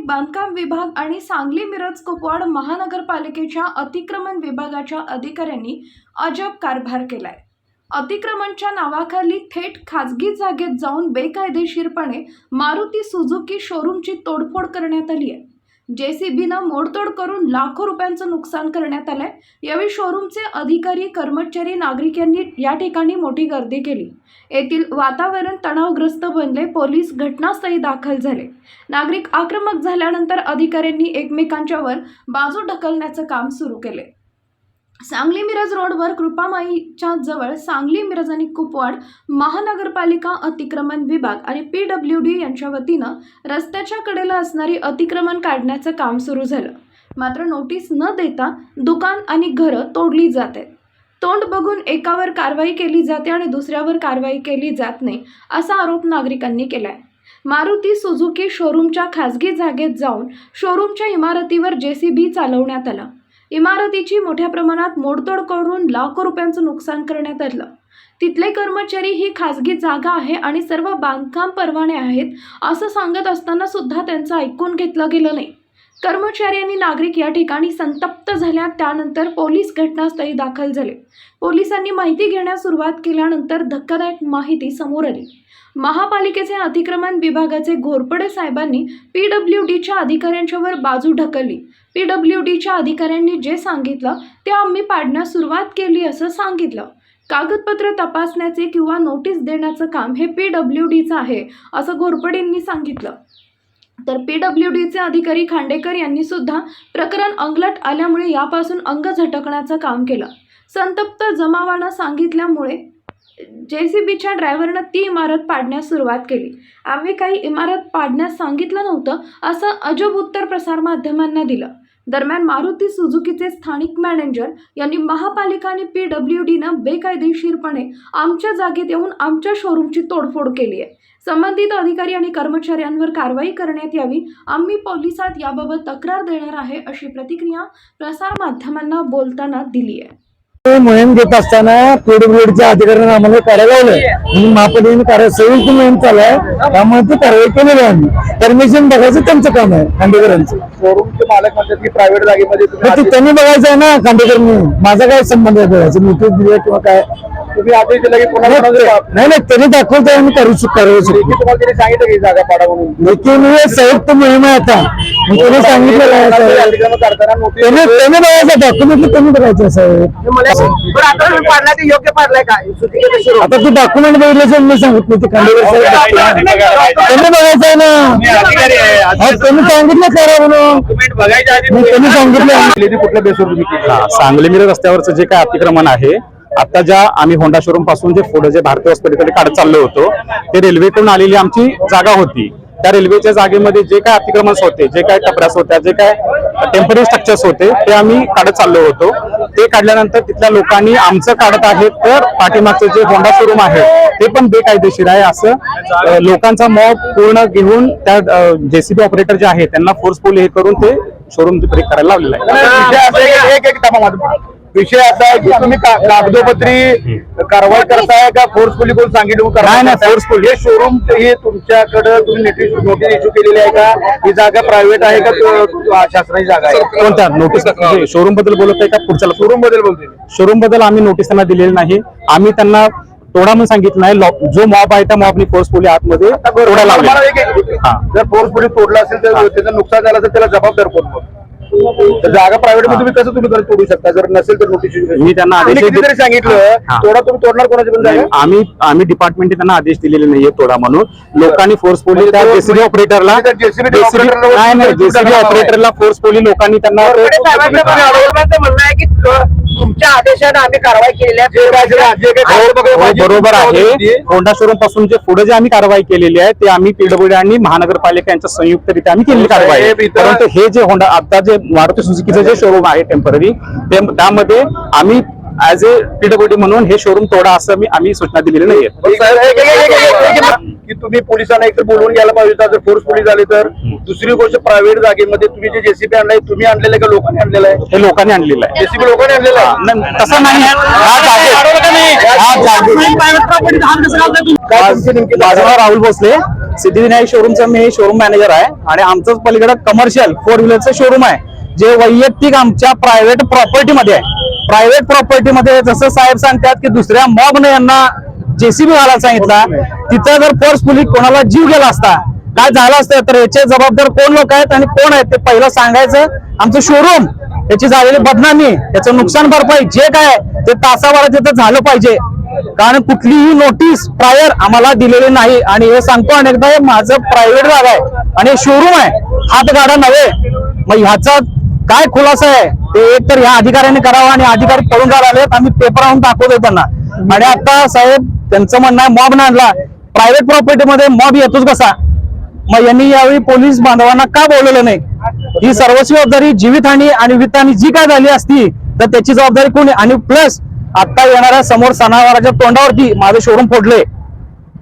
सार्वजनिक बांधकाम विभाग आणि सांगली मिरज कुपवाड महानगरपालिकेच्या अतिक्रमण विभागाच्या अधिकाऱ्यांनी अजब कारभार केलाय। अतिक्रमणच्या नावाखाली थेट खाजगी जागेत जाऊन बेकायदेशीरपणे मारुती सुझुकी शोरूमची तोडफोड करण्यात आली आहे। जेसीबीनं मोडतोड करून लाखो रुपयांचं नुकसान करण्यात आलंय। यावेळी शोरूमचे अधिकारी, कर्मचारी, नागरिक यांनी या ठिकाणी मोठी गर्दी केली। येथील वातावरण तणावग्रस्त बनले। पोलीस घटनास्थळी दाखल झाले। नागरिक आक्रमक झाल्यानंतर अधिकाऱ्यांनी एकमेकांच्यावर बाजू ढकलण्याचं काम सुरू केले। सांगली मिरज रोडवर कृपामाईच्या जवळ सांगली मिरज आणि कुपवाड महानगरपालिका अतिक्रमण विभाग आणि PWD यांच्या वतीनं रस्त्याच्या कडेला असणारी अतिक्रमण काढण्याचं काम सुरू झालं। मात्र नोटीस न देता दुकान आणि घरं तोडली जात आहेत। तोंड बघून एकावर कारवाई केली जाते आणि दुसऱ्यावर कारवाई केली जात नाही, असा आरोप नागरिकांनी केलाय। मारुती सुझुकी शोरूमच्या खासगी जागेत जाऊन शोरूमच्या इमारतीवर जेसीबी चालवण्यात आला। इमारतीची मोठ्या प्रमाणात मोडतोड करून लाखो रुपयांचं नुकसान करण्यात आलं। तिथले कर्मचारी ही खासगी जागा आहे आणि सर्व बांधकाम परवाने आहेत असं सांगत असताना सुद्धा त्यांचं ऐकून घेतलं गेलं नाही। कर्मचारी आणि नागरिक या ठिकाणी संतप्त झाल्या। त्यानंतर पोलीस घटनास्थळी दाखल झाले। पोलिसांनी माहिती घेण्यास सुरुवात केल्यानंतर धक्कादायक माहिती समोर आली। महापालिकेचे अतिक्रमण विभागाचे घोरपडे साहेबांनी PWDच्या अधिकाऱ्यांच्यावर बाजू ढकलली। PWDच्या अधिकाऱ्यांनी जे सांगितलं ते आम्ही पाडण्यास सुरुवात केली असं सांगितलं। कागदपत्र तपासण्याचे किंवा नोटीस देण्याचं काम हे PWDचं आहे असं घोरपडेंनी सांगितलं। तर PWDचे अधिकारी खांडेकर यांनी सुद्धा प्रकरण अंगलट आल्यामुळे यापासून अंग झटकण्याचं काम केलं। संतप्त जमावानं सांगितल्यामुळे जेसीबीच्या ड्रायव्हरनं ती इमारत पाडण्यास सुरुवात केली। आम्ही काही इमारत पाडण्यास सांगितलं नव्हतं असं अजब उत्तर प्रसारमाध्यमांना दिलं। दरम्यान मारुती सुझुकीचे स्थानिक मॅनेजर यांनी महापालिका आणि PWDनं बेकायदेशीरपणे आमच्या जागेत येऊन आमच्या शोरूमची तोडफोड केली आहे। संबंधित अधिकारी आणि कर्मचाऱ्यांवर कारवाई करण्यात यावी। आम्ही पोलिसात याबाबत तक्रार देणार आहे अशी प्रतिक्रिया प्रसारमाध्यमांना बोलताना दिली आहे। मोहीम घेत असताना PWDच्या अधिकाऱ्यांना आम्हाला करायला लावलंय। महापालिकेने संयुक्त मोहीम चालू आहे, त्यामुळे ती कारवाई केलेली आहे। आम्ही परमिशन बघायचं त्यांचं काम आहे। खांडेकरांचं शोरूमचे मालक म्हणतात की प्रायव्हेट जागेमध्ये त्यांनी बघायचं आहे ना। खांडेकरांनी माझा काय संबंध आहे बघायचं, नोटीस दिली किंवा काय तुम्ही आदेश दिला की पुन्हा नाही त्यांनी दाखवतो आम्ही करू शकतो। तुम्हाला त्यांनी सांगितलं की जागा पाडा म्हणून संयुक्त मोहीम आहे आता। त्यांनी सांगितलं त्यांनी बघायचं डॉक्युमेंट त्यांनी बघायचं असं। योग्य पाडलाय काय आता तू डॉक्युमेंट बघितल्याचं मी सांगत नाही। ते खांडेकर त्यांनी बघायचं आहे ना। त्यांनी सांगितलं करा म्हणून त्यांनी सांगितलं। कुठल्या बेसवर तुम्ही सांगली मिरज रस्त्यावरचं जे काय अतिक्रमण आहे, आता ज्या आम्ही होंडा शोरूम पासून जे पुढे जे भारतीय हॉस्पिटल काढत चाललो होतो, ते रेल्वेकडून आलेली आमची जागा होती। त्या रेल्वेच्या जागेमध्ये जे काय अतिक्रमण होते, जे काय टपऱ्यास होत्या, जे काय टेम्पररी स्ट्रक्चर्स होते, ते आम्ही काढत चाललो होतो। ते काढल्यानंतर तिथल्या लोकांनी आमचं काढत आहेत, तर पाठीमागचं जे होंडा शोरूम आहे ते पण बेकायदेशीर आहे असं लोकांचा मॉब पूर्ण घेऊन त्या जेसीबी ऑपरेटर जे आहे त्यांना फोर्सफुली हे करून ते शोरूम ब्रेक करायला लावलेलं आहे। विषय असा आहे की तुम्ही कागदोपत्री कारवाई करताय का फोर्सफुली कोण सांगितलं? नाही फोर्सफुली हे शोरूम हे तुमच्याकडे तुम्ही नोटीस इश्यू केलेली आहे का? ही जागा प्रायव्हेट आहे का शासनाची जागा आहे? कोणत्या नोटीस शोरूम बद्दल बोलत आहे का पुढच्या शोरूम बद्दल बोलते? शोरूम बद्दल आम्ही नोटीस त्यांना दिलेली नाही। आम्ही त्यांना तोडा म्हणून सांगितलं नाही। जो मॉब आहे त्या मॉबनी फोर्सफुली आतमध्ये तोडा लावला। जर फोर्सफुली तोडला असेल तर त्याचं नुकसान झालं तर त्याला जबाबदार कोण? तर जागा प्रायव्हेट मध्ये तुम्ही कसं तोडू शकता? जर नसेल तर नोटीस मी त्यांना आदेश कितीतरी सांगितलं तोडा, तुम्ही तोडणार कोणाची पण जागा? आम्ही डिपार्टमेंटने त्यांना आदेश दिलेले नाहीये तोडा म्हणून। लोकांनी फोर्सफुली त्या जेसीबी ऑपरेटरला फोर्सफुली लोकांनी त्यांना म्हणणं आहे की तुमच्या आदेशाने आम्ही कारवाई केलेली आहे। बरोबर आहे। होंडा शोरूम पासून जे पुढे जे आम्ही कारवाई केलेली आहे ते आम्ही PWD आणि महानगरपालिका यांच्या संयुक्तरित्या आम्ही केलेली कारवाई। परंतु हे जे होंडा आता जे मारुती सुझुकीचं जे शोरूम आहे टेम्पररी, त्यामध्ये आम्ही ऍज ए PWD म्हणून हे शोरूम तोडा असं आम्ही सूचना दिलेली नाहीये। की तुम्ही पोलिसांना एकतर बोलवून घ्यायला पाहिजे होता जर फोर्सफुली झाले तर। दुसरी गोष्ट, प्रायव्हेट जागेमध्ये तुम्ही जे जेसीबी आणलाय तुम्ही आणलेलं का लोकांनी आणलेलं आहे? हे लोकांनी आणलेलं आहे। जेसीबी लोकांनी आणलेलं आहे तसं नाही। राहुल भोसले सिद्धिविनायक शोरूमचं मी शोरूम मॅनेजर आहे आणि आमचंच पलीकडे कमर्शियल 4 व्हीलरचं शोरूम आहे, जे वैयक्तिक आमच्या प्रायव्हेट प्रॉपर्टीमध्ये आहे. प्रायव्हेट प्रॉपर्टीमध्ये जसं साहेब सांगतात की दुसऱ्या मॉबने यांना जेसीबी घालायला सांगितला, तिथं जर फोर्सफुली कोणाला जीव गेला असता, काय झालं असतं, तर याचे जबाबदार कोण लोक आहेत आणि कोण आहेत ते पहिलं सांगायचं. आमचं शोरूम, याची झालेली बदनामी, याचं नुकसान भरपाई जे काय ते तासाभरात तिथं झालं पाहिजे. कारण कुठलीही नोटीस प्रायर आम्हाला दिलेली नाही. आणि हे सांगतो अनेकदा, हे माझं प्रायव्हेट जागा आहे आणि शोरूम आहे, हातगाडा नव्हे. मग ह्याचा काय खुलासा आहे ते एक तर ह्या अधिकाऱ्यांनी करावा आणि अधिकारी पळून जायला आलेत, आम्ही पेपर आणून दाखवतोय त्यांना. आणि आता साहेब त्यांचं म्हणणं आहे मॉब नाही आणला, प्रायव्हेट प्रॉपर्टीमध्ये मॉब येतोच कसा. मग यांनी यावेळी पोलीस बांधवांना का बोलवलं नाही? ही सर्वस्वी जबाबदारी जीवितहानी आणि वित्तहानी जी काय झाली असती तर त्याची जबाबदारी कोणी? आणि प्लस आता येणाऱ्या समोर सणावाराच्या तोंडावरती माझं शोरूम फोडले,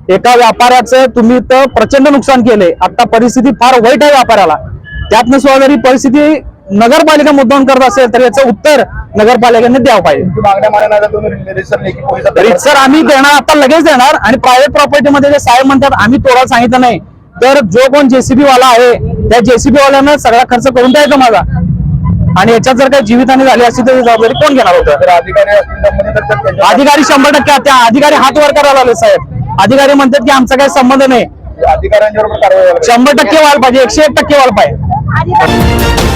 एका व्यापाऱ्याचं तुम्ही तर प्रचंड नुकसान केले. आता परिस्थिती फार वाईट आहे व्यापाऱ्याला. त्यातनं सुद्धा जरी परिस्थिती नगरपालिका मुद्दाम करत असेल तर याचं उत्तर नगरपालिकेने द्यावं पाहिजे. मागण्या मानण्याचा तुम्ही रिसर लेखी पोलिसात सर आम्ही देणार, आता लगेच देणार. आणि प्रायव्हेट प्रॉपर्टीमध्ये जे साहेब म्हणतात आम्ही तोडायला सांगितलं नाही, तर जो कोण जेसीबी वाला आहे त्या जेसीबी वाल्यानं सगळा खर्च करून द्यायचा माझा. आणि याच्यात जर काही जीवितहानी झाली असती तर जबाबदारी कोण घेणार होतं? जर अधिकारी असतील संबंधित तर त्यांच्या- अधिकारी 100% त्या अधिकारी हात वर करायला आले साहेब. अधिकारी म्हणतात की आमचा काही संबंध नाही. अधिकाऱ्यांच्या बरोबर कारवाई व्हायला पाहिजे. 100% व्हायला पाहिजे, 101% व्हायला पाहिजे.